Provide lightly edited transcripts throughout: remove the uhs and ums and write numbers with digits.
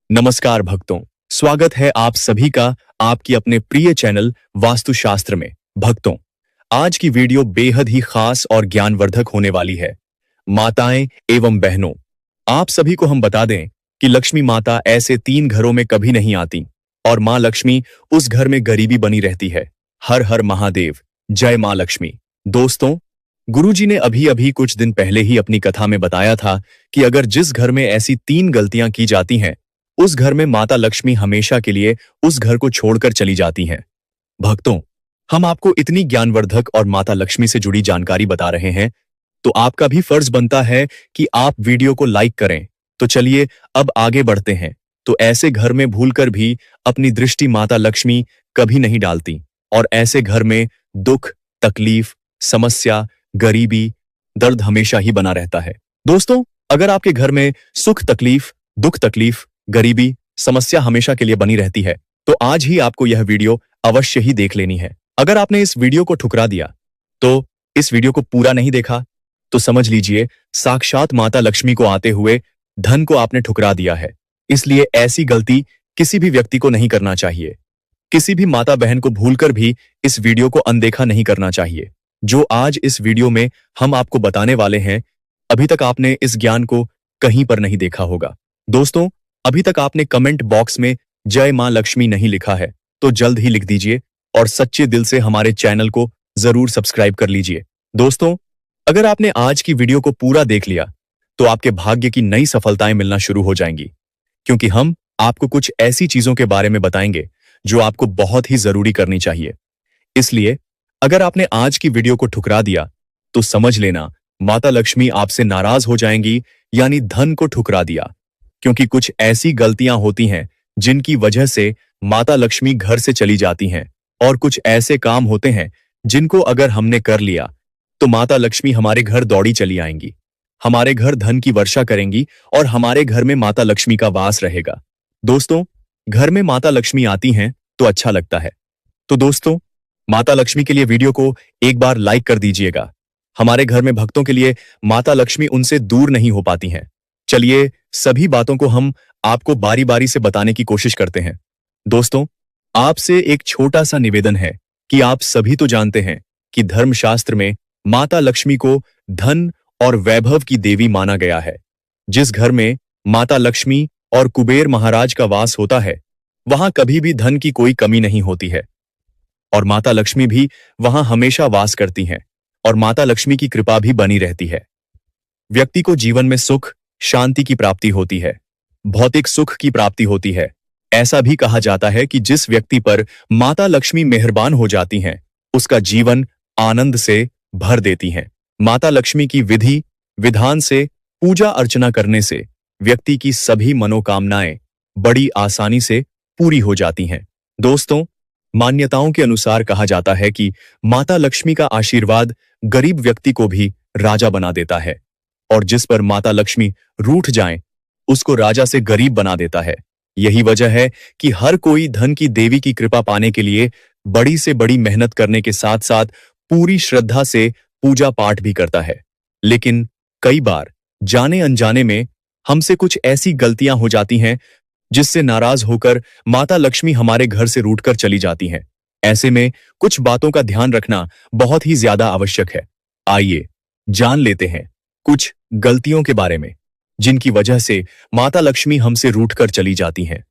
नमस्कार भक्तों, स्वागत है आप सभी का आपकी अपने प्रिय चैनल वास्तुशास्त्र में। भक्तों, आज की वीडियो बेहद ही खास और ज्ञानवर्धक होने वाली है। माताएं एवं बहनों, आप सभी को हम बता दें कि लक्ष्मी माता ऐसे 3 घरों में कभी नहीं आती और मां लक्ष्मी उस घर में गरीबी बनी रहती है। हर हर महादेव, जय मां लक्ष्मी। दोस्तों, गुरुजी ने अभी अभी कुछ दिन पहले ही अपनी कथा में बताया था कि अगर जिस घर में ऐसी 3 गलतियां की जाती हैं, उस घर में माता लक्ष्मी हमेशा के लिए उस घर को छोड़कर चली जाती हैं। भक्तों, हम आपको इतनी ज्ञानवर्धक और माता लक्ष्मी से जुड़ी जानकारी बता रहे हैं, तो आपका भी फर्ज बनता है कि आप वीडियो को लाइक करें। तो चलिए अब आगे बढ़ते हैं। तो ऐसे घर में भूलकर भी अपनी दृष्टि माता लक्ष्मी कभी नहीं डालती और ऐसे घर में दुख, तकलीफ, समस्या, गरीबी, दर्द हमेशा ही बना रहता है। दोस्तों, अगर आपके घर में सुख तकलीफ, दुख तकलीफ, गरीबी, समस्या हमेशा के लिए बनी रहती है, तो आज ही आपको यह वीडियो अवश्य ही देख लेनी है। अगर आपने इस वीडियो को ठुकरा दिया, तो इस वीडियो को पूरा नहीं देखा, तो समझ लीजिए साक्षात माता लक्ष्मी को आते हुए धन को आपने ठुकरा दिया है। इसलिए ऐसी गलती किसी भी व्यक्ति को नहीं करना चाहिए। किसी भी माता बहन को भूलकर भी इस वीडियो को अनदेखा नहीं करना चाहिए। जो आज इस वीडियो में हम आपको बताने वाले हैं, अभी तक आपने इस ज्ञान को कहीं पर नहीं देखा होगा। दोस्तों, अभी तक आपने कमेंट बॉक्स में जय मां लक्ष्मी नहीं लिखा है, तो जल्द ही लिख दीजिए और सच्चे दिल से हमारे चैनल को जरूर सब्सक्राइब कर लीजिए। दोस्तों, अगर आपने आज की वीडियो को पूरा देख लिया, तो आपके भाग्य की नई सफलताएं मिलना शुरू हो जाएंगी, क्योंकि हम आपको कुछ ऐसी चीजों के बारे में बताएंगे जो आपको बहुत ही जरूरी करनी चाहिए। इसलिए अगर आपने आज की वीडियो को ठुकरा दिया, तो समझ लेना माता लक्ष्मी आपसे नाराज हो जाएंगी, यानी धन को ठुकरा दिया। क्योंकि कुछ ऐसी गलतियां होती हैं जिनकी वजह से माता लक्ष्मी घर से चली जाती हैं, और कुछ ऐसे काम होते हैं जिनको अगर हमने कर लिया, तो माता लक्ष्मी हमारे घर दौड़ी चली आएंगी, हमारे घर धन की वर्षा करेंगी और हमारे घर में माता लक्ष्मी का वास रहेगा। दोस्तों, घर में माता लक्ष्मी आती हैं तो अच्छा लगता है। तो दोस्तों, माता लक्ष्मी के लिए वीडियो को एक बार लाइक कर दीजिएगा। हमारे घर में भक्तों के लिए माता लक्ष्मी उनसे दूर नहीं हो पाती हैं। चलिए सभी बातों को हम आपको बारी बारी से बताने की कोशिश करते हैं। दोस्तों, आपसे एक छोटा सा निवेदन है कि आप सभी तो जानते हैं कि धर्मशास्त्र में माता लक्ष्मी को धन और वैभव की देवी माना गया है। जिस घर में माता लक्ष्मी और कुबेर महाराज का वास होता है, वहां कभी भी धन की कोई कमी नहीं होती है और माता लक्ष्मी भी वहां हमेशा वास करती हैं और माता लक्ष्मी की कृपा भी बनी रहती है। व्यक्ति को जीवन में सुख, शांति की प्राप्ति होती है, भौतिक सुख की प्राप्ति होती है। ऐसा भी कहा जाता है कि जिस व्यक्ति पर माता लक्ष्मी मेहरबान हो जाती हैं, उसका जीवन आनंद से भर देती हैं। माता लक्ष्मी की विधि विधान से पूजा अर्चना करने से व्यक्ति की सभी मनोकामनाएं बड़ी आसानी से पूरी हो जाती हैं। दोस्तों, मान्यताओं के अनुसार कहा जाता है कि माता लक्ष्मी का आशीर्वाद गरीब व्यक्ति को भी राजा बना देता है और जिस पर माता लक्ष्मी रूठ जाएं, उसको राजा से गरीब बना देता है। यही वजह है कि हर कोई धन की देवी की कृपा पाने के लिए बड़ी से बड़ी मेहनत करने के साथ साथ पूरी श्रद्धा से पूजा पाठ भी करता है। लेकिन कई बार जाने अनजाने में हमसे कुछ ऐसी गलतियां हो जाती हैं जिससे नाराज होकर माता लक्ष्मी हमारे घर से रूठकर चली जाती हैं। ऐसे में कुछ बातों का ध्यान रखना बहुत ही ज्यादा आवश्यक है। आइए जान लेते हैं कुछ गलतियों के बारे में जिनकी वजह से माता लक्ष्मी हमसे रूठकर चली जाती हैं।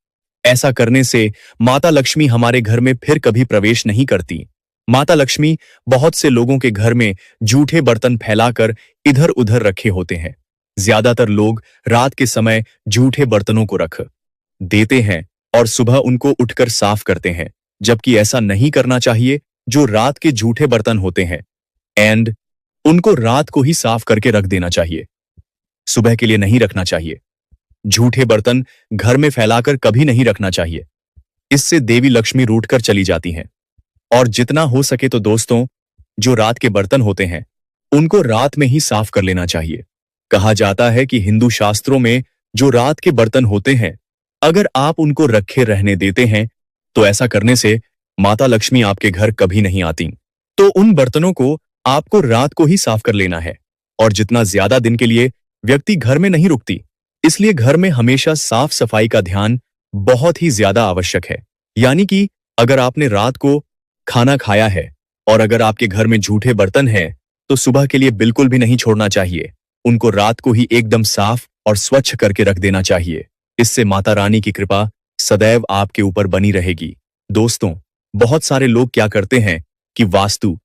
ऐसा करने से माता लक्ष्मी हमारे घर में फिर कभी प्रवेश नहीं करती। माता लक्ष्मी बहुत से लोगों के घर में जूठे बर्तन फैलाकर इधर उधर रखे होते हैं। ज्यादातर लोग रात के समय जूठे बर्तनों को रख देते हैं और सुबह उनको उठकर साफ करते हैं, जबकि ऐसा नहीं करना चाहिए। जो रात के जूठे बर्तन होते हैं एंड उनको रात को ही साफ करके रख देना चाहिए, सुबह के लिए नहीं रखना चाहिए। झूठे बर्तन घर में फैलाकर कभी नहीं रखना चाहिए, इससे देवी लक्ष्मी रूठकर चली जाती हैं। और जितना हो सके तो दोस्तों, जो रात के बर्तन होते हैं उनको रात में ही साफ कर लेना चाहिए। कहा जाता है कि हिंदू शास्त्रों में जो रात के बर्तन होते हैं, अगर आप उनको रखे रहने देते हैं, तो ऐसा करने से माता लक्ष्मी आपके घर कभी नहीं आती। तो उन बर्तनों को आपको रात को ही साफ कर लेना है और जितना ज्यादा दिन के लिए व्यक्ति घर में नहीं रुकती, इसलिए घर में हमेशा साफ सफाई का ध्यान बहुत ही ज्यादा आवश्यक है। यानी कि अगर आपने रात को खाना खाया है और अगर आपके घर में जूठे बर्तन हैं, तो सुबह के लिए बिल्कुल भी नहीं छोड़ना चाहिए। उनको रात को ही एकदम साफ और स्वच्छ करके रख देना चाहिए। इससे माता रानी की कृपा सदैव आपके ऊपर बनी रहेगी। दोस्तों, बहुत सारे लोग क्या करते हैं कि वास्तु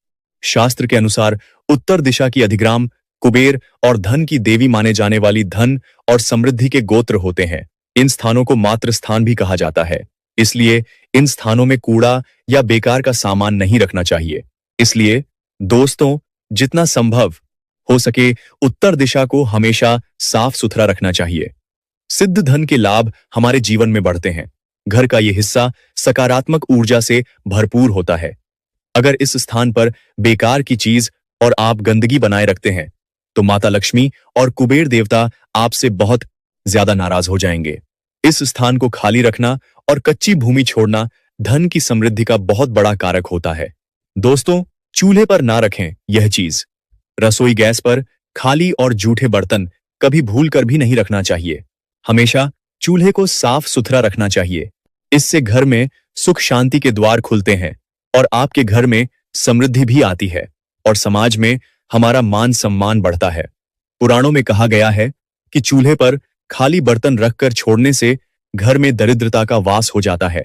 शास्त्र के अनुसार उत्तर दिशा की अधिग्राम कुबेर और धन की देवी माने जाने वाली धन और समृद्धि के गोत्र होते हैं। इन स्थानों को मातृ स्थान भी कहा जाता है। इसलिए इन स्थानों में कूड़ा या बेकार का सामान नहीं रखना चाहिए। इसलिए दोस्तों, जितना संभव हो सके उत्तर दिशा को हमेशा साफ सुथरा रखना चाहिए। सिद्ध धन के लाभ हमारे जीवन में बढ़ते हैं। घर का यह हिस्सा सकारात्मक ऊर्जा से भरपूर होता है। अगर इस स्थान पर बेकार की चीज और आप गंदगी बनाए रखते हैं, तो माता लक्ष्मी और कुबेर देवता आपसे बहुत ज्यादा नाराज हो जाएंगे। इस स्थान को खाली रखना और कच्ची भूमि छोड़ना धन की समृद्धि का बहुत बड़ा कारक होता है। दोस्तों, चूल्हे पर ना रखें यह चीज। रसोई गैस पर खाली और जूठे बर्तन कभी भूलकर भी नहीं रखना चाहिए। हमेशा चूल्हे को साफ सुथरा रखना चाहिए। इससे घर में सुख शांति के द्वार खुलते हैं और आपके घर में समृद्धि भी आती है और समाज में हमारा मान सम्मान बढ़ता है। पुराणों में कहा गया है कि चूल्हे पर खाली बर्तन रखकर छोड़ने से घर में दरिद्रता का वास हो जाता है।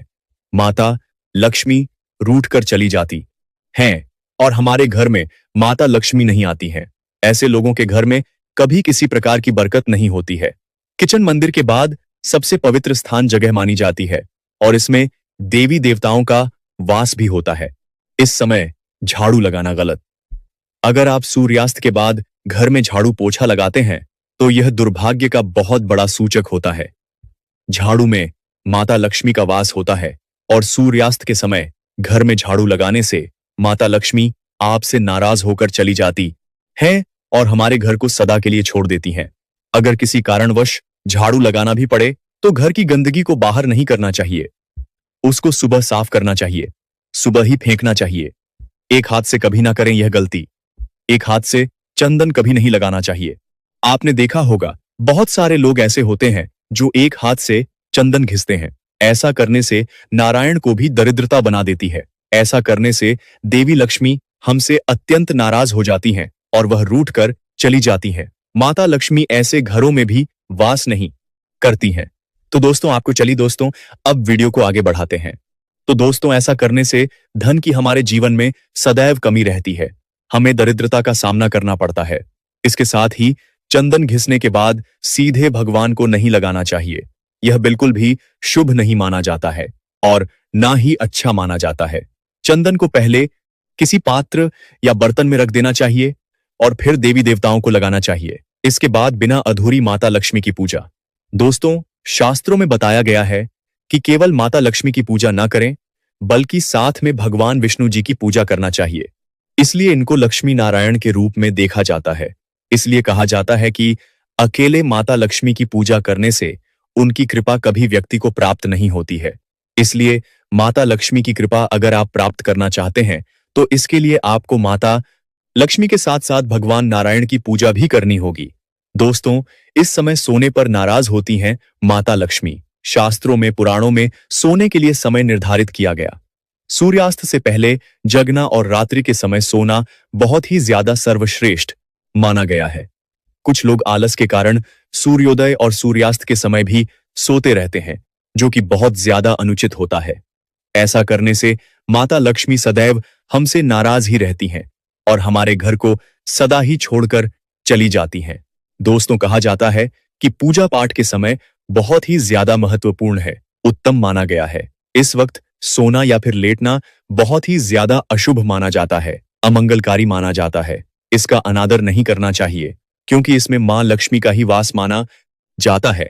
माता लक्ष्मी रूठ कर चली जाती हैं और हमारे घर में माता लक्ष्मी नहीं आती हैं। ऐसे लोगों के घर में कभी किसी प्रकार की बरकत नहीं होती है। किचन मंदिर के बाद सबसे पवित्र स्थान जगह मानी जाती है और इसमें देवी देवताओं का वास भी होता है। इस समय झाड़ू लगाना गलत। अगर आप सूर्यास्त के बाद घर में झाड़ू पोछा लगाते हैं, तो यह दुर्भाग्य का बहुत बड़ा सूचक होता है। झाड़ू में माता लक्ष्मी का वास होता है और सूर्यास्त के समय घर में झाड़ू लगाने से माता लक्ष्मी आपसे नाराज होकर चली जाती है और हमारे घर को सदा के लिए छोड़ देती हैं। अगर किसी कारणवश झाड़ू लगाना भी पड़े, तो घर की गंदगी को बाहर नहीं करना चाहिए। उसको सुबह साफ करना चाहिए, सुबह ही फेंकना चाहिए। एक हाथ से कभी ना करें यह गलती। एक हाथ से चंदन कभी नहीं लगाना चाहिए। आपने देखा होगा बहुत सारे लोग ऐसे होते हैं जो एक हाथ से चंदन घिसते हैं। ऐसा करने से नारायण को भी दरिद्रता बना देती है। ऐसा करने से देवी लक्ष्मी हमसे अत्यंत नाराज हो जाती हैं और वह रूठ कर चली जाती हैं। माता लक्ष्मी ऐसे घरों में भी वास नहीं करती हैं। तो दोस्तों, आपको चलिए दोस्तों अब वीडियो को आगे बढ़ाते हैं। तो दोस्तों, ऐसा करने से धन की हमारे जीवन में सदैव कमी रहती है। हमें दरिद्रता का सामना करना पड़ता है। इसके साथ ही चंदन घिसने के बाद सीधे भगवान को नहीं लगाना चाहिए। यह बिल्कुल भी शुभ नहीं माना जाता है और ना ही अच्छा माना जाता है। चंदन को पहले किसी पात्र या बर्तन में रख देना चाहिए और फिर देवी देवताओं को लगाना चाहिए। इसके बाद बिना अधूरी माता लक्ष्मी की पूजा। दोस्तों, शास्त्रों में बताया गया है कि केवल माता लक्ष्मी की पूजा ना करें, बल्कि साथ में भगवान विष्णु जी की पूजा करना चाहिए। इसलिए इनको लक्ष्मी नारायण के रूप में देखा जाता है। इसलिए कहा जाता है कि अकेले माता लक्ष्मी की पूजा करने से उनकी कृपा कभी व्यक्ति को प्राप्त नहीं होती है। इसलिए माता लक्ष्मी की कृपा अगर आप प्राप्त करना चाहते हैं, तो इसके लिए आपको माता लक्ष्मी के साथ साथ भगवान नारायण की पूजा भी करनी होगी। दोस्तों, इस समय सोने पर नाराज होती हैं माता लक्ष्मी। शास्त्रों में, पुराणों में सोने के लिए समय निर्धारित किया गया। सूर्यास्त से पहले जगना और रात्रि के समय सोना बहुत ही ज्यादा सर्वश्रेष्ठ माना गया है। कुछ लोग आलस के कारण सूर्योदय और सूर्यास्त के समय भी सोते रहते हैं, जो कि बहुत ज्यादा अनुचित होता है। ऐसा करने से माता लक्ष्मी सदैव हमसे नाराज ही रहती हैं और हमारे घर को सदा ही छोड़कर चली जाती हैं। दोस्तों, कहा जाता है कि पूजा पाठ के समय बहुत ही ज्यादा महत्वपूर्ण है, उत्तम माना गया है। इस वक्त सोना या फिर लेटना बहुत ही ज्यादा अशुभ माना जाता है, अमंगलकारी माना जाता है। इसका अनादर नहीं करना चाहिए, क्योंकि इसमें मां लक्ष्मी का ही वास माना जाता है।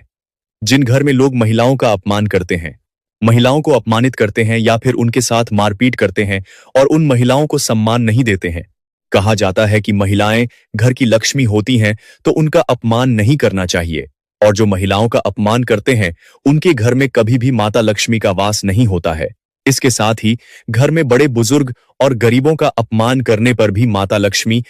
जिन घर में लोग महिलाओं का अपमान करते हैं, महिलाओं को अपमानित करते हैं या फिर उनके साथ मारपीट करते हैं और उन महिलाओं को सम्मान नहीं देते हैं, कहा जाता है कि महिलाएं घर की लक्ष्मी होती हैं, तो उनका अपमान नहीं करना चाहिए। और जो महिलाओं का अपमान करते हैं, उनके घर में कभी भी माता लक्ष्मी का वास नहीं होता है। इसके साथ ही घर में बड़े बुजुर्ग और गरीबों का अपमान करने पर भी माता लक्ष्मी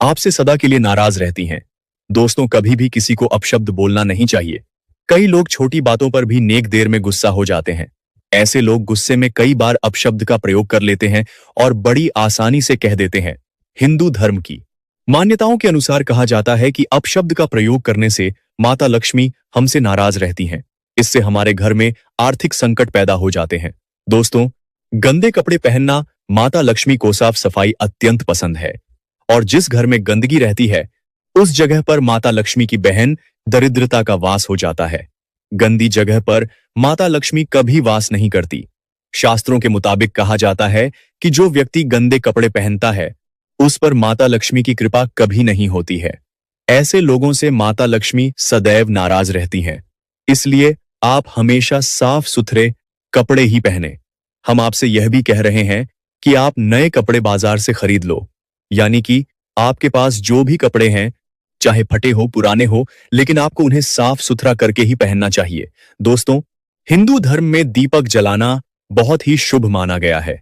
आपसे सदा के लिए नाराज रहती हैं। दोस्तों, कभी भी किसी को अपशब्द बोलना नहीं चाहिए। कई लोग छोटी बातों पर भी नेक देर में गुस्सा हो जाते हैं। ऐसे लोग गुस्से में कई बार अपशब्द का प्रयोग कर लेते हैं और बड़ी आसानी से कह देते हैं। हिंदू धर्म की मान्यताओं के अनुसार कहा जाता है कि अपशब्द का प्रयोग करने से माता लक्ष्मी हमसे नाराज रहती हैं। इससे हमारे घर में आर्थिक संकट पैदा हो जाते हैं। दोस्तों, गंदे कपड़े पहनना माता लक्ष्मी को साफ सफाई अत्यंत पसंद है और जिस घर में गंदगी रहती है उस जगह पर माता लक्ष्मी की बहन दरिद्रता का वास हो जाता है। गंदी जगह पर माता लक्ष्मी कभी वास नहीं करती। शास्त्रों के मुताबिक कहा जाता है कि जो व्यक्ति गंदे कपड़े पहनता है उस पर माता लक्ष्मी की कृपा कभी नहीं होती है। ऐसे लोगों से माता लक्ष्मी सदैव नाराज रहती हैं। इसलिए आप हमेशा साफ सुथरे कपड़े ही पहने। हम आपसे यह भी कह रहे हैं कि आप नए कपड़े बाजार से खरीद लो, यानी कि आपके पास जो भी कपड़े हैं, चाहे फटे हो पुराने हो, लेकिन आपको उन्हें साफ सुथरा करके ही पहनना चाहिए। दोस्तों, हिंदू धर्म में दीपक जलाना बहुत ही शुभ माना गया है।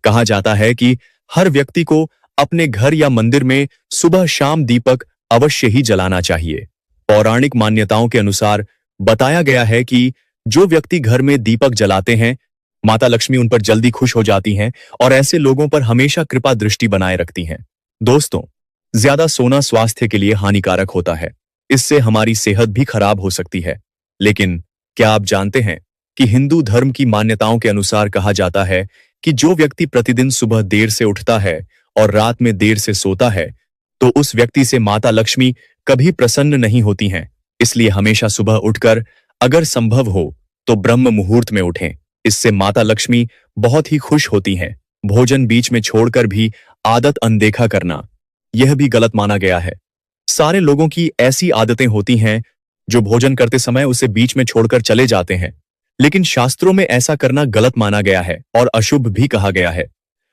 कहा जाता है कि हर व्यक्ति को अपने घर या मंदिर में सुबह शाम दीपक अवश्य ही जलाना चाहिए। पौराणिक मान्यताओं के अनुसार बताया गया है कि जो व्यक्ति घर में दीपक जलाते हैं, माता लक्ष्मी उन पर जल्दी खुश हो जाती हैं और ऐसे लोगों पर हमेशा कृपा दृष्टि बनाए रखती हैं। दोस्तों, ज्यादा सोना स्वास्थ्य के लिए हानिकारक होता है। इससे हमारी सेहत भी खराब हो सकती है। लेकिन क्या आप जानते हैं कि हिंदू धर्म की मान्यताओं के अनुसार कहा जाता है कि जो व्यक्ति प्रतिदिन सुबह देर से उठता है और रात में देर से सोता है तो उस व्यक्ति से माता लक्ष्मी कभी प्रसन्न नहीं होती हैं। इसलिए हमेशा सुबह उठकर अगर संभव हो तो ब्रह्म मुहूर्त में उठें। इससे माता लक्ष्मी बहुत ही खुश होती हैं। भोजन बीच में छोड़कर भी आदत अनदेखा करना, यह भी गलत माना गया है। सारे लोगों की ऐसी आदतें होती हैं जो भोजन करते समय उसे बीच में छोड़कर चले जाते हैं, लेकिन शास्त्रों में ऐसा करना गलत माना गया है और अशुभ भी कहा गया है।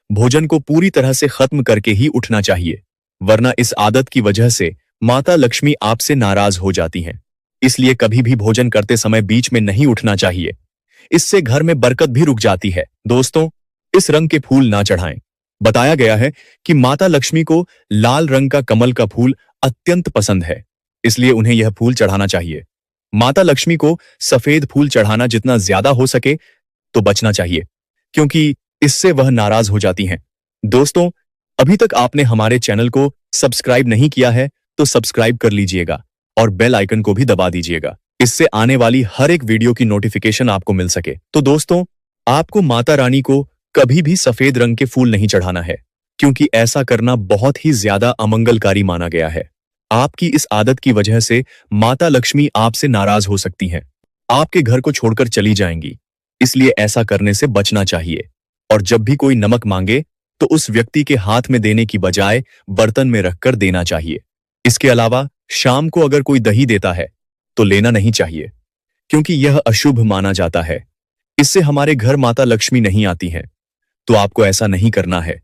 भोजन को पूरी तरह से खत्म करके ही उठना चाहिए, वरना इस आदत की वजह से माता लक्ष्मी आपसे नाराज हो जाती हैं। इसलिए कभी भी भोजन करते समय बीच में नहीं उठना चाहिए। इससे घर में बरकत भी रुक जाती है। दोस्तों, इस रंग के फूल ना चढ़ाएं। बताया गया है कि माता लक्ष्मी को लाल रंग का कमल का फूल अत्यंत पसंद है, इसलिए उन्हें यह फूल चढ़ाना चाहिए। माता लक्ष्मी को सफेद फूल चढ़ाना जितना ज्यादा हो सके तो बचना चाहिए, क्योंकि इससे वह नाराज हो जाती हैं। दोस्तों, अभी तक आपने हमारे चैनल को सब्सक्राइब नहीं किया है तो सब्सक्राइब कर लीजिएगा और बेल आइकन को भी दबा दीजिएगा। इससे आने वाली हर एक वीडियो की नोटिफिकेशन आपको मिल सके। तो दोस्तों, आपको माता रानी को कभी भी सफेद रंग के फूल नहीं चढ़ाना है, क्योंकि ऐसा करना बहुत ही ज्यादा अमंगलकारी माना गया है। आपकी इस आदत की वजह से माता लक्ष्मी आपसे नाराज हो सकती हैं, आपके घर को छोड़कर चली जाएंगी। इसलिए ऐसा करने से बचना चाहिए। और जब भी कोई नमक मांगे तो उस व्यक्ति के हाथ में देने की बजाय बर्तन में रखकर देना चाहिए। इसके अलावा शाम को अगर कोई दही देता है तो लेना नहीं चाहिए, क्योंकि यह अशुभ माना जाता है। इससे हमारे घर माता लक्ष्मी नहीं आती हैं, तो आपको ऐसा नहीं करना है।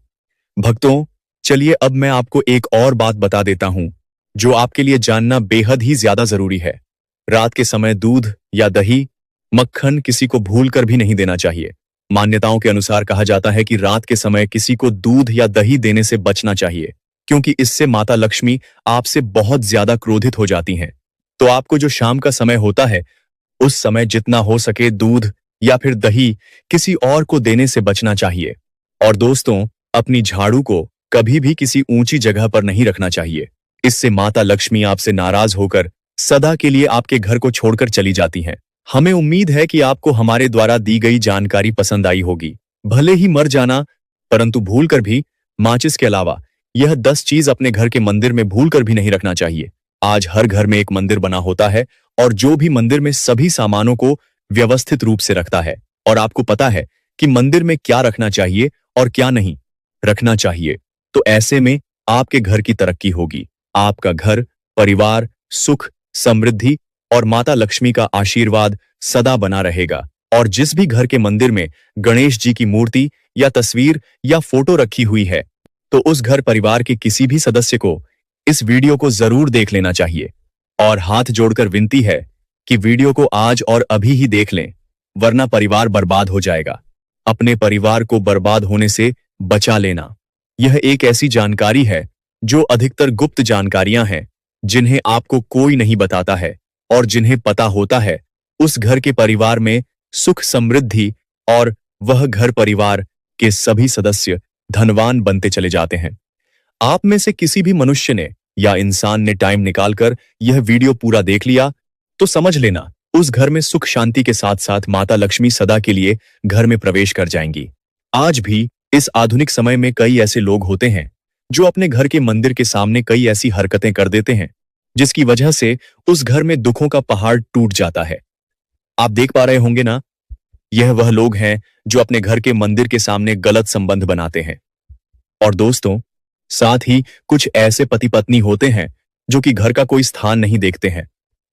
भक्तों, चलिए अब मैं आपको एक और बात बता देता हूं जो आपके लिए जानना बेहद ही ज्यादा जरूरी है। रात के समय दूध या दही, मक्खन किसी को भूलकर भी नहीं देना चाहिए। मान्यताओं के अनुसार कहा जाता है कि रात के समय किसी को दूध या दही देने से बचना चाहिए, क्योंकि इससे माता लक्ष्मी आपसे बहुत ज्यादा क्रोधित हो जाती हैं। तो आपको जो शाम का समय होता है उस समय जितना हो सके दूध या फिर दही किसी और को देने से बचना चाहिए। और दोस्तों, अपनी झाड़ू को कभी भी किसी ऊंची जगह पर नहीं रखना चाहिए। इससे माता लक्ष्मी आपसे नाराज होकर सदा के लिए आपके घर को छोड़कर चली जाती हैं। हमें उम्मीद है कि आपको हमारे द्वारा दी गई जानकारी पसंद आई होगी। भले ही मर जाना, परंतु भूलकर भी माचिस के अलावा यह 10 चीज अपने घर के मंदिर में भूलकर भी नहीं रखना चाहिए। आज हर घर में एक मंदिर बना होता है और जो भी मंदिर में सभी सामानों को व्यवस्थित रूप से रखता है, और आपको पता है कि मंदिर में क्या रखना चाहिए और क्या नहीं रखना चाहिए। तो ऐसे में आपके घर की तरक्की होगी, आपका घर परिवार सुख समृद्धि और माता लक्ष्मी का आशीर्वाद सदा बना रहेगा। और जिस भी घर के मंदिर में गणेश जी की मूर्ति या तस्वीर या फोटो रखी हुई है, तो उस घर परिवार के किसी भी सदस्य को इस वीडियो को जरूर देख लेना चाहिए। और हाथ जोड़कर विनती है कि वीडियो को आज और अभी ही देख लें, वरना परिवार बर्बाद हो जाएगा। अपने परिवार को बर्बाद होने से बचा लेना, यह एक ऐसी जानकारी है जो अधिकतर गुप्त जानकारियां हैं, जिन्हें आपको कोई नहीं बताता है, और जिन्हें पता होता है उस घर के परिवार में सुख समृद्धि और वह घर परिवार के सभी सदस्य धनवान बनते चले जाते हैं। आप में से किसी भी मनुष्य ने या इंसान ने टाइम निकालकर यह वीडियो पूरा देख लिया तो समझ लेना उस घर में सुख शांति के साथ साथ माता लक्ष्मी सदा के लिए घर में प्रवेश कर जाएंगी। आज भी इस आधुनिक समय में कई ऐसे लोग होते हैं जो अपने घर के मंदिर के सामने कई ऐसी हरकतें कर देते हैं जिसकी वजह से उस घर में दुखों का पहाड़ टूट जाता है। आप देख पा रहे होंगे ना, यह वह लोग हैं जो अपने घर के मंदिर के सामने गलत संबंध बनाते हैं। और दोस्तों, साथ ही कुछ ऐसे पति पत्नी होते हैं जो कि घर का कोई स्थान नहीं देखते हैं।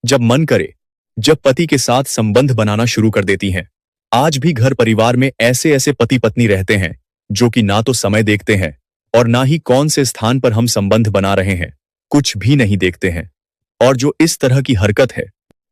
जब मन करे जब पति के साथ संबंध बनाना शुरू कर देती हैं। आज भी घर परिवार में ऐसे ऐसे पति पत्नी रहते हैं जो कि ना तो समय देखते हैं और ना ही कौन से स्थान पर हम संबंध बना रहे हैं, कुछ भी नहीं देखते हैं। और जो इस तरह की हरकत है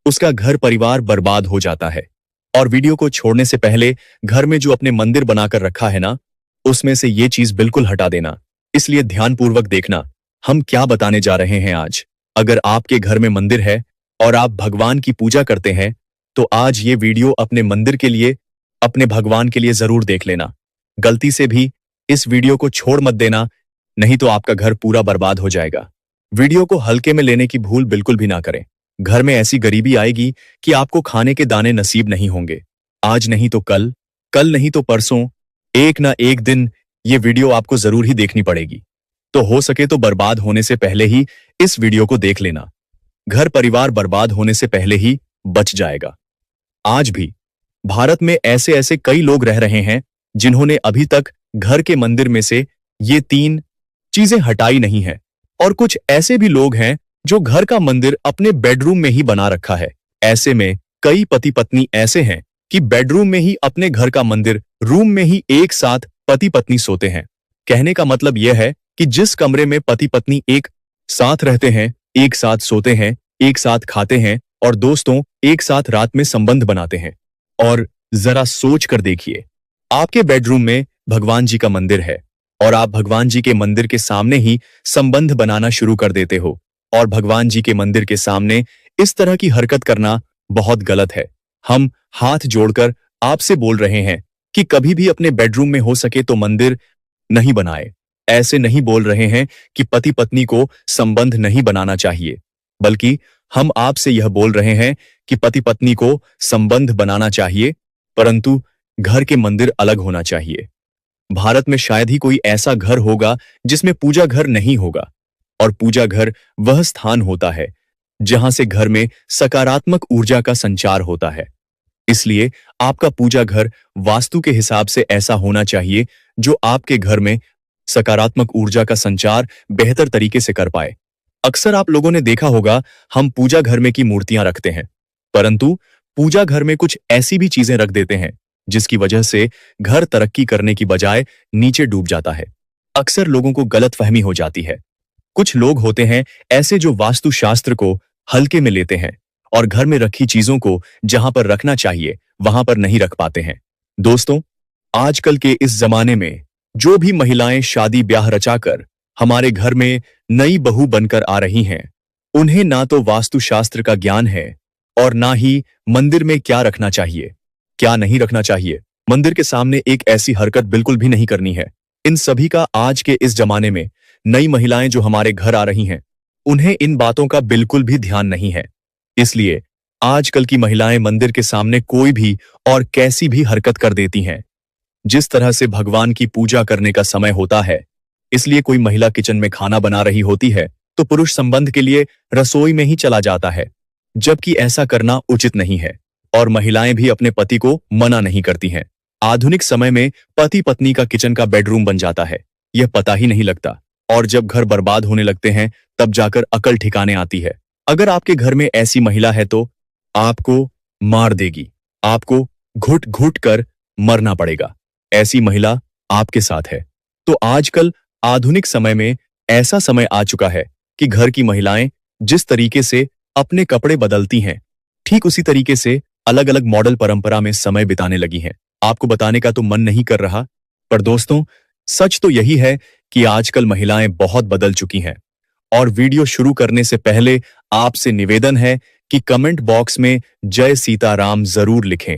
उसका घर परिवार बर्बाद हो जाता है। और वीडियो को छोड़ने से पहले घर में जो अपने मंदिर बनाकर रखा है ना, उसमें से ये चीज बिल्कुल हटा देना। इसलिए ध्यानपूर्वक देखना हम क्या बताने जा रहे हैं आज। अगर आपके घर में मंदिर है और आप भगवान की पूजा करते हैं तो आज ये वीडियो अपने मंदिर के लिए, अपने भगवान के लिए जरूर देख लेना। गलती से भी इस वीडियो को छोड़ मत देना, नहीं तो आपका घर पूरा बर्बाद हो जाएगा। वीडियो को हल्के में लेने की भूल बिल्कुल भी ना करें। घर में ऐसी गरीबी आएगी कि आपको खाने के दाने नसीब नहीं होंगे। आज नहीं तो कल, कल नहीं तो परसों, एक ना एक दिन ये वीडियो आपको जरूर ही देखनी पड़ेगी। तो हो सके तो बर्बाद होने से पहले ही इस वीडियो को देख लेना। घर परिवार बर्बाद होने से पहले ही बच जाएगा। आज भी भारत में ऐसे ऐसे कई लोग रह रहे हैं जिन्होंने अभी तक घर के मंदिर में से ये 3 चीजें हटाई नहीं है। और कुछ ऐसे भी लोग हैं जो घर का मंदिर अपने बेडरूम में ही बना रखा है। ऐसे में कई पति पत्नी ऐसे हैं कि बेडरूम में ही अपने घर का मंदिर, रूम में ही एक साथ पति पत्नी सोते हैं। कहने का मतलब यह है कि जिस कमरे में पति पत्नी एक साथ रहते हैं, एक साथ सोते हैं, एक साथ खाते हैं और दोस्तों एक साथ रात में संबंध बनाते हैं। और जरा सोच कर देखिए, आपके बेडरूम में भगवान जी का मंदिर है और आप भगवान जी के मंदिर के सामने ही संबंध बनाना शुरू कर देते हो। और भगवान जी के मंदिर के सामने इस तरह की हरकत करना बहुत गलत है। हम हाथ जोड़कर आपसे बोल रहे हैं कि कभी भी अपने बेडरूम में हो सके तो मंदिर नहीं बनाए। ऐसे नहीं बोल रहे हैं कि पति पत्नी को संबंध नहीं बनाना चाहिए, बल्कि हम आपसे यह बोल रहे हैं कि पति पत्नी को संबंध बनाना चाहिए, परंतु घर के मंदिर अलग होना चाहिए। भारत में शायद ही कोई ऐसा घर होगा जिसमें पूजा घर नहीं होगा। और पूजा घर वह स्थान होता है जहां से घर में सकारात्मक ऊर्जा का संचार होता है। इसलिए आपका पूजा घर वास्तु के हिसाब से ऐसा होना चाहिए जो आपके घर में सकारात्मक ऊर्जा का संचार बेहतर तरीके से कर पाए। अक्सर आप लोगों ने देखा होगा, हम पूजा घर में की मूर्तियां रखते हैं, परंतु पूजा घर में कुछ ऐसी भी चीजें रख देते हैं जिसकी वजह से घर तरक्की करने की बजाय नीचे डूब जाता है। अक्सर लोगों को गलतफहमी हो जाती है। कुछ लोग होते हैं ऐसे जो वास्तु शास्त्र को हल्के में लेते हैं और घर में रखी चीजों को जहां पर रखना चाहिए वहां पर नहीं रख पाते हैं। दोस्तों, आजकल के इस जमाने में जो भी महिलाएं शादी ब्याह रचाकर हमारे घर में नई बहू बनकर आ रही हैं, उन्हें ना तो वास्तुशास्त्र का ज्ञान है और ना ही मंदिर में क्या रखना चाहिए, क्या नहीं रखना चाहिए। मंदिर के सामने एक ऐसी हरकत बिल्कुल भी नहीं करनी है। इन सभी का आज के इस जमाने में नई महिलाएं जो हमारे घर आ रही हैं, उन्हें इन बातों का बिल्कुल भी ध्यान नहीं है। इसलिए आजकल की महिलाएं मंदिर के सामने कोई भी और कैसी भी हरकत कर देती हैं। जिस तरह से भगवान की पूजा करने का समय होता है, इसलिए कोई महिला किचन में खाना बना रही होती है तो पुरुष संबंध के लिए रसोई में ही चला जाता है, जबकि ऐसा करना उचित नहीं है। और महिलाएं भी अपने पति को मना नहीं करती हैं। आधुनिक समय में पति पत्नी का किचन का बेडरूम बन जाता है, यह पता ही नहीं लगता। और जब घर बर्बाद होने लगते हैं तब जाकर अकल ठिकाने आती है। अगर आपके घर में ऐसी महिला है तो आपको मार देगी, आपको घुट घुट कर मरना पड़ेगा। ऐसी महिला आपके साथ है। तो आजकल आधुनिक समय में ऐसा समय आ चुका है कि घर की महिलाएं जिस तरीके से अपने कपड़े बदलती हैं, ठीक उसी तरीके से अलग अलग मॉडल परंपरा में समय बिताने लगी हैं। आपको बताने का तो मन नहीं कर रहा, पर दोस्तों सच तो यही है कि आजकल महिलाएं बहुत बदल चुकी हैं। और वीडियो शुरू करने से पहले आपसे निवेदन है कि कमेंट बॉक्स में जय सीताराम जरूर लिखें।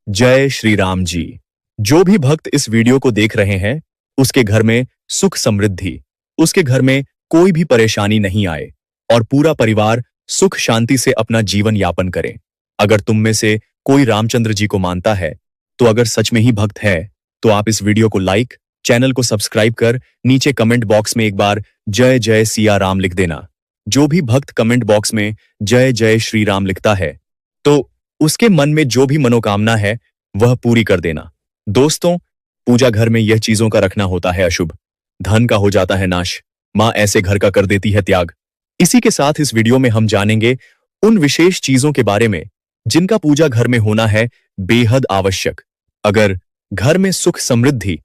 जय श्री राम जी। जो भी भक्त इस वीडियो को देख रहे हैं, उसके घर में सुख समृद्धि, उसके घर में कोई भी परेशानी नहीं आए और पूरा परिवार सुख शांति से अपना जीवन यापन करे। अगर तुम में से कोई रामचंद्र जी को मानता है, तो अगर सच में ही भक्त है, तो आप इस वीडियो को लाइक, चैनल को सब्सक्राइब कर नीचे कमेंट बॉक्स में एक बार जय जय सिया राम लिख देना। जो भी भक्त कमेंट बॉक्स में जय जय श्री राम लिखता है, तो उसके मन में जो भी मनोकामना है वह पूरी कर देना। दोस्तों, पूजा घर में यह चीजों का रखना होता है अशुभ, धन का हो जाता है नाश, मां ऐसे घर का कर देती है त्याग। इसी के साथ इस वीडियो में हम जानेंगे उन विशेष चीजों के बारे में जिनका पूजा घर में होना है बेहद आवश्यक। अगर घर में सुख समृद्धि,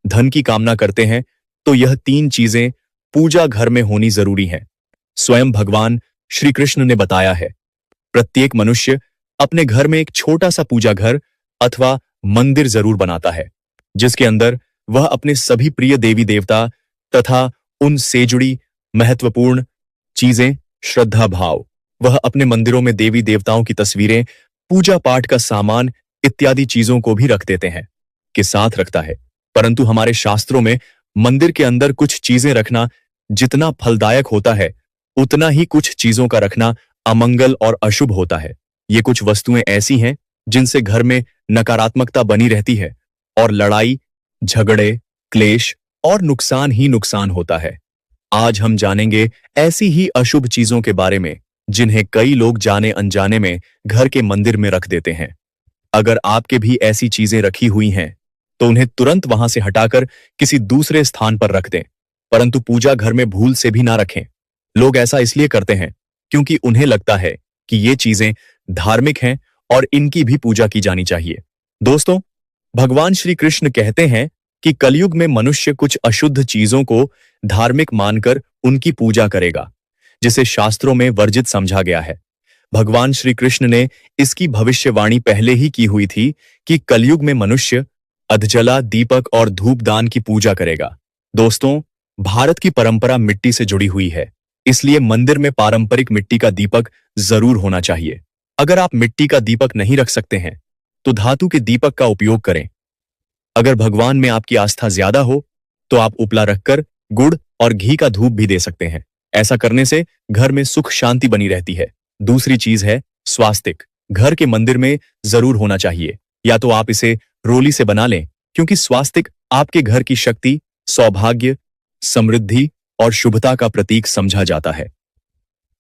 धन की कामना करते हैं, तो यह 3 चीजें पूजा घर में होनी जरूरी हैं। स्वयं भगवान श्री कृष्ण ने बताया है, प्रत्येक मनुष्य अपने घर में एक छोटा सा पूजा घर अथवा मंदिर जरूर बनाता है, जिसके अंदर वह अपने सभी प्रिय देवी देवता तथा उनसे जुड़ी महत्वपूर्ण चीजें, श्रद्धा भाव, वह अपने मंदिरों में देवी देवताओं की तस्वीरें, पूजा पाठ का सामान इत्यादि चीजों को भी रख देते हैं के साथ रखता है। परंतु हमारे शास्त्रों में मंदिर के अंदर कुछ चीजें रखना जितना फलदायक होता है, उतना ही कुछ चीजों का रखना अमंगल और अशुभ होता है। ये कुछ वस्तुएं ऐसी हैं जिनसे घर में नकारात्मकता बनी रहती है और लड़ाई, झगड़े, क्लेश और नुकसान ही नुकसान होता है। आज हम जानेंगे ऐसी ही अशुभ चीजों के बारे में जिन्हें कई लोग जाने अनजाने में घर के मंदिर में रख देते हैं। अगर आपके भी ऐसी चीजें रखी हुई हैं, तो उन्हें तुरंत वहां से हटाकर किसी दूसरे स्थान पर रख दें, परंतु पूजा घर में भूल से भी ना रखें। लोग ऐसा इसलिए करते हैं क्योंकि उन्हें लगता है कि ये चीजें धार्मिक हैं और इनकी भी पूजा की जानी चाहिए। दोस्तों, भगवान श्री कृष्ण कहते हैं कि कलयुग में मनुष्य कुछ अशुद्ध चीजों को धार्मिक मानकर उनकी पूजा करेगा, जिसे शास्त्रों में वर्जित समझा गया है। भगवान श्री कृष्ण ने इसकी भविष्यवाणी पहले ही की हुई थी कि कलयुग में मनुष्य अधजला, दीपक और धूपदान की पूजा करेगा। दोस्तों, भारत की परंपरा मिट्टी से जुड़ी हुई है, इसलिए मंदिर में पारंपरिक मिट्टी का दीपक जरूर होना चाहिए। अगर आप मिट्टी का दीपक नहीं रख सकते हैं, तो धातु के दीपक का उपयोग करें। अगर भगवान में आपकी आस्था ज्यादा हो, तो आप उपला रखकर गुड़ और घी का धूप भी दे सकते हैं। ऐसा करने से घर में सुख शांति बनी रहती है। दूसरी चीज है स्वास्तिक। घर के मंदिर में जरूर होना चाहिए, या तो आप इसे रोली से बना लें, क्योंकि स्वास्तिक आपके घर की शक्ति, सौभाग्य, समृद्धि और शुभता का प्रतीक समझा जाता है।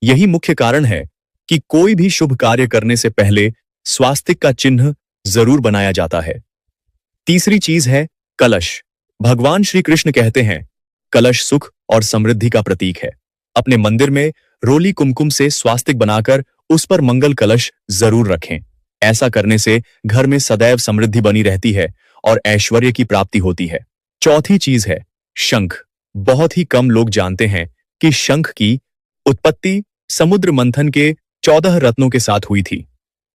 यही मुख्य कारण है कि कोई भी शुभ कार्य करने से पहले स्वास्तिक का चिन्ह जरूर बनाया जाता है। तीसरी चीज है कलश। भगवान श्री कृष्ण कहते हैं, कलश सुख और समृद्धि का प्रतीक है। अपने मंदिर में रोली कुमकुम से स्वास्तिक बनाकर उस पर मंगल कलश जरूर रखें। ऐसा करने से घर में सदैव समृद्धि बनी रहती है और ऐश्वर्य की प्राप्ति होती है। चौथी चीज है शंख। बहुत ही कम लोग जानते हैं कि शंख की उत्पत्ति समुद्र मंथन के 14 रत्नों के साथ हुई थी।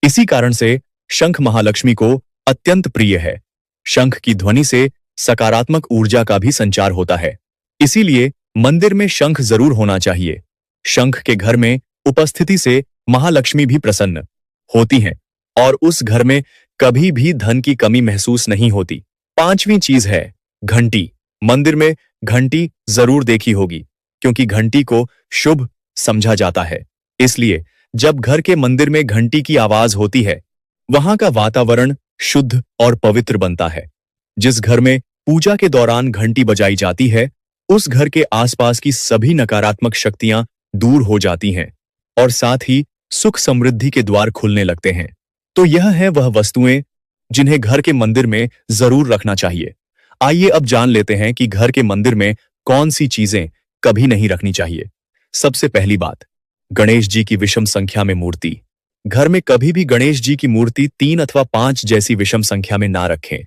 इसी कारण से शंख महालक्ष्मी को अत्यंत प्रिय है। शंख की ध्वनि से सकारात्मक ऊर्जा का भी संचार होता है, इसीलिए मंदिर में शंख जरूर होना चाहिए। शंख के घर में उपस्थिति से महालक्ष्मी भी प्रसन्न होती हैं और उस घर में कभी भी धन की कमी महसूस नहीं होती। पांचवी चीज है घंटी। मंदिर में घंटी जरूर देखी होगी, क्योंकि घंटी को शुभ समझा जाता है। इसलिए जब घर के मंदिर में घंटी की आवाज होती है, वहां का वातावरण शुद्ध और पवित्र बनता है। जिस घर में पूजा के दौरान घंटी बजाई जाती है, उस घर के आसपास की सभी नकारात्मक शक्तियां दूर हो जाती हैं और साथ ही सुख समृद्धि के द्वार खुलने लगते हैं। तो यह है वह वस्तुएं जिन्हें घर के मंदिर में जरूर रखना चाहिए। आइए अब जान लेते हैं कि घर के मंदिर में कौन सी चीजें कभी नहीं रखनी चाहिए। सबसे पहली बात, गणेश जी की विषम संख्या में मूर्ति। घर में कभी भी गणेश जी की मूर्ति 3 अथवा 5 जैसी विषम संख्या में ना रखें।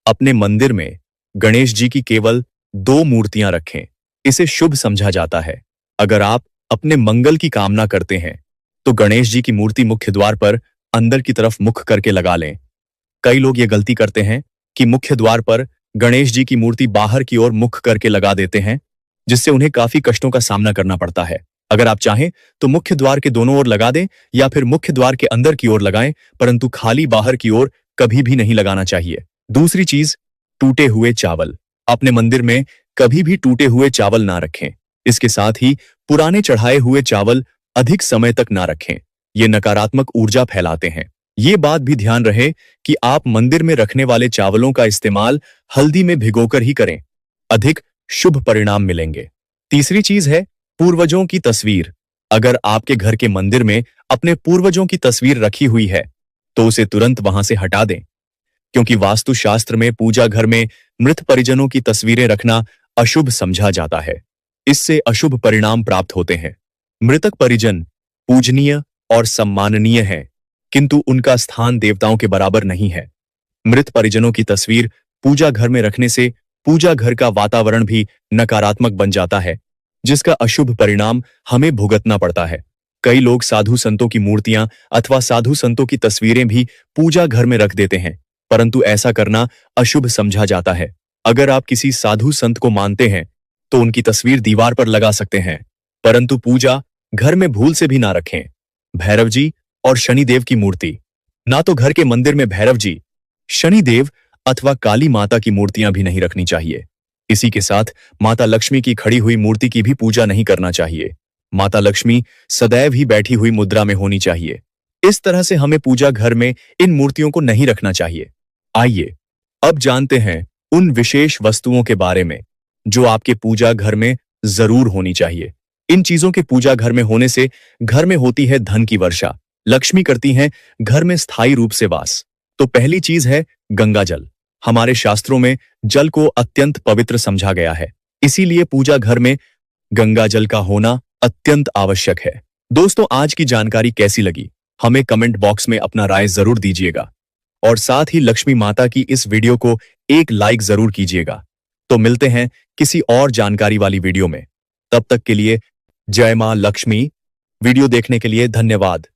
अपने मंदिर में गणेश जी की केवल 2 मूर्तियां रखें। इसे शुभ समझा जाता है। अगर आप अपने मंगल की कामना करते हैं, तो गणेश जी की मूर्ति मुख्य द्वार पर अंदर की तरफ मुख करके लगा लें। कई लोग ये गलती करते हैं कि मुख्य द्वार पर गणेश जी की मूर्ति बाहर की ओर मुख करके लगा देते हैं, जिससे उन्हें काफी कष्टों का सामना करना पड़ता है। अगर आप चाहें तो मुख्य द्वार के दोनों ओर लगा दें या फिर मुख्य द्वार के अंदर की ओर लगाएं, परंतु खाली बाहर की ओर कभी भी नहीं लगाना चाहिए। दूसरी चीज, टूटे हुए चावल। अपने मंदिर में कभी भी टूटे हुए चावल ना रखें। इसके साथ ही पुराने चढ़ाए हुए चावल अधिक समय तक ना रखें। ये नकारात्मक ऊर्जा फैलाते हैं। ये बात भी ध्यान रहे कि आप मंदिर में रखने वाले चावलों का इस्तेमाल हल्दी में भिगोकर ही करें। अधिक शुभ परिणाम मिलेंगे। तीसरी चीज है पूर्वजों की तस्वीर। अगर आपके घर के मंदिर में अपने पूर्वजों की तस्वीर रखी हुई है तो उसे तुरंत वहां से हटा दें, क्योंकि वास्तुशास्त्र में पूजा घर में मृत परिजनों की तस्वीरें रखना अशुभ समझा जाता है। इससे अशुभ परिणाम प्राप्त होते हैं। मृतक परिजन पूजनीय और सम्माननीय हैं, किंतु उनका स्थान देवताओं के बराबर नहीं है। मृत परिजनों की तस्वीर पूजा घर में रखने से पूजा घर का वातावरण भी नकारात्मक बन जाता है, जिसका अशुभ परिणाम हमें भुगतना पड़ता है। कई लोग साधु संतों की मूर्तियां अथवा साधु संतों की तस्वीरें भी पूजा घर में रख देते हैं, परंतु ऐसा करना अशुभ समझा जाता है। अगर आप किसी साधु संत को मानते हैं तो उनकी तस्वीर दीवार पर लगा सकते हैं, परंतु पूजा घर में भूल से भी ना रखें। भैरव जी और शनिदेव की मूर्ति। ना तो घर के मंदिर में भैरव जी, शनिदेव अथवा काली माता की मूर्तियां भी नहीं रखनी चाहिए। इसी के साथ माता लक्ष्मी की खड़ी हुई मूर्ति की भी पूजा नहीं करना चाहिए। माता लक्ष्मी सदैव ही बैठी हुई मुद्रा में होनी चाहिए। इस तरह से हमें पूजा घर में इन मूर्तियों को नहीं रखना चाहिए। आइए अब जानते हैं उन विशेष वस्तुओं के बारे में जो आपके पूजा घर में जरूर होनी चाहिए। इन चीजों के पूजा घर में होने से घर में होती है धन की वर्षा, लक्ष्मी करती हैं घर में स्थायी रूप से वास। तो पहली चीज है गंगा जल। हमारे शास्त्रों में जल को अत्यंत पवित्र समझा गया है, इसीलिए पूजा घर में गंगा जल का होना अत्यंत आवश्यक है। दोस्तों, आज की जानकारी कैसी लगी हमें कमेंट बॉक्स में अपना राय जरूर दीजिएगा, और साथ ही लक्ष्मी माता की इस वीडियो को एक लाइक जरूर कीजिएगा। तो मिलते हैं किसी और जानकारी वाली वीडियो में। तब तक के लिए जय मां लक्ष्मी। वीडियो देखने के लिए धन्यवाद।